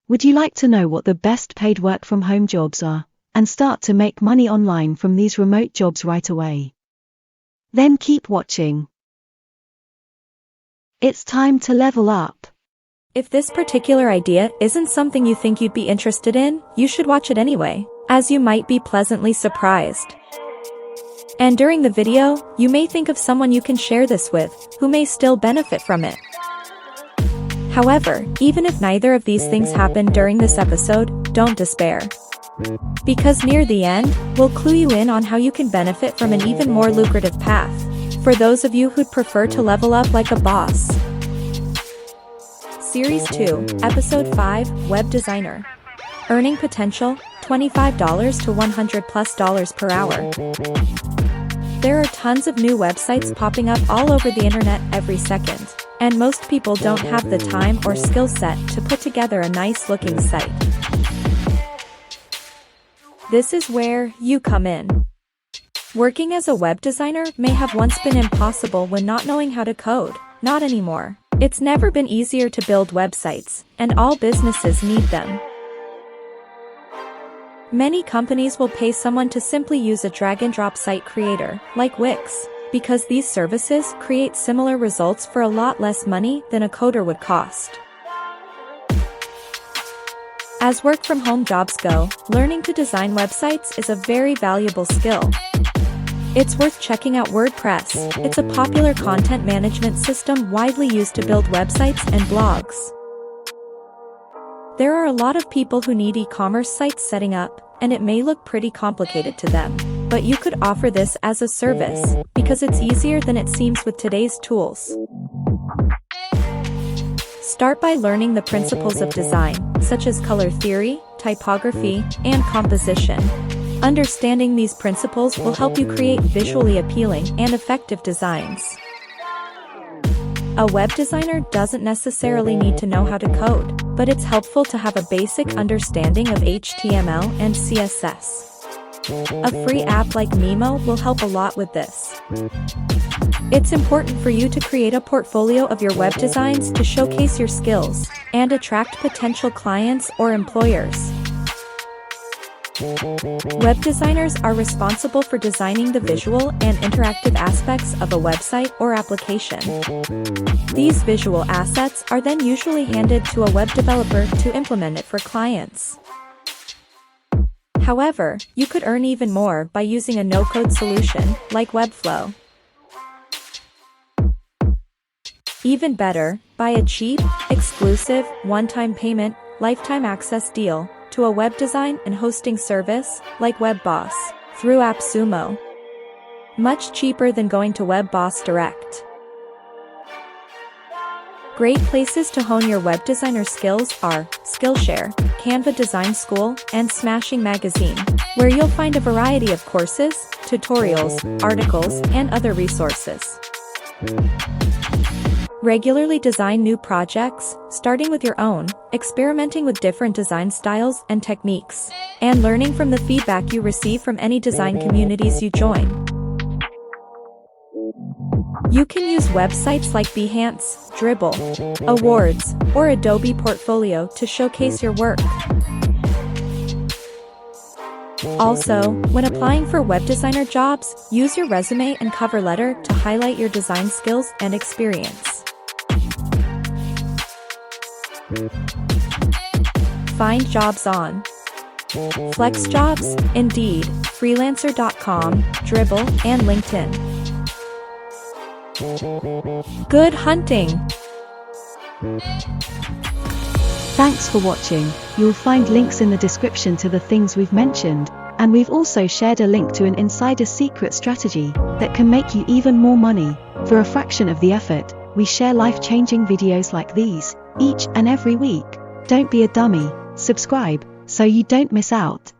Would you like to know what the best paid work from home jobs are, and start to make money online from these remote jobs right away? Then keep watching. It's time to level up. If this particular idea isn't something you think you'd be interested in, you should watch it anyway, as you might be pleasantly surprised. And during the video, you may think of someone you can share this with, who may still benefit from it. However, even if neither of these things happen during this episode, don't despair. Because near the end, we'll clue you in on how you can benefit from an even more lucrative path, for those of you who'd prefer to level up like a boss. Series 2, Episode 5, Web Designer. Earning potential, $25 to $100+ per hour. There are tons of new websites popping up all over the internet every second, and most people don't have the time or skill set to put together a nice-looking site. This is where you come in. Working as a web designer may have once been impossible when not knowing how to code. Not anymore. It's never been easier to build websites, and all businesses need them. Many companies will pay someone to simply use a drag-and-drop site creator, like Wix, because these services create similar results for a lot less money than a coder would cost. As work-from-home jobs go, learning to design websites is a very valuable skill. It's worth checking out WordPress. It's a popular content management system widely used to build websites and blogs. There are a lot of people who need e-commerce sites setting up, and it may look pretty complicated to them. But you could offer this as a service, because it's easier than it seems with today's tools. Start by learning the principles of design, such as color theory, typography, and composition. Understanding these principles will help you create visually appealing and effective designs. A web designer doesn't necessarily need to know how to code, but it's helpful to have a basic understanding of HTML and CSS. A free app like Mimo will help a lot with this. It's important for you to create a portfolio of your web designs to showcase your skills and attract potential clients or employers. Web designers are responsible for designing the visual and interactive aspects of a website or application. These visual assets are then usually handed to a web developer to implement it for clients. However, you could earn even more by using a no-code solution, like Webflow. Even better, buy a cheap, exclusive, one-time payment, lifetime access deal to a web design and hosting service, like WebBoss, through AppSumo. Much cheaper than going to WebBoss direct. Great places to hone your web designer skills are Skillshare, Canva Design School, and Smashing Magazine, where you'll find a variety of courses, tutorials, articles, and other resources. Regularly design new projects, starting with your own, experimenting with different design styles and techniques, and learning from the feedback you receive from any design communities you join. You can use websites like Behance, Dribbble, Awards, or Adobe Portfolio to showcase your work. Also, when applying for web designer jobs, use your resume and cover letter to highlight your design skills and experience. Find jobs on FlexJobs, Indeed, Freelancer.com, Dribbble, and LinkedIn. Good hunting! Thanks for watching. You'll find links in the description to the things we've mentioned, and we've also shared a link to an insider secret strategy that can make you even more money for a fraction of the effort. We share life-changing videos like these each and every week. Don't be a dummy, subscribe so you don't miss out.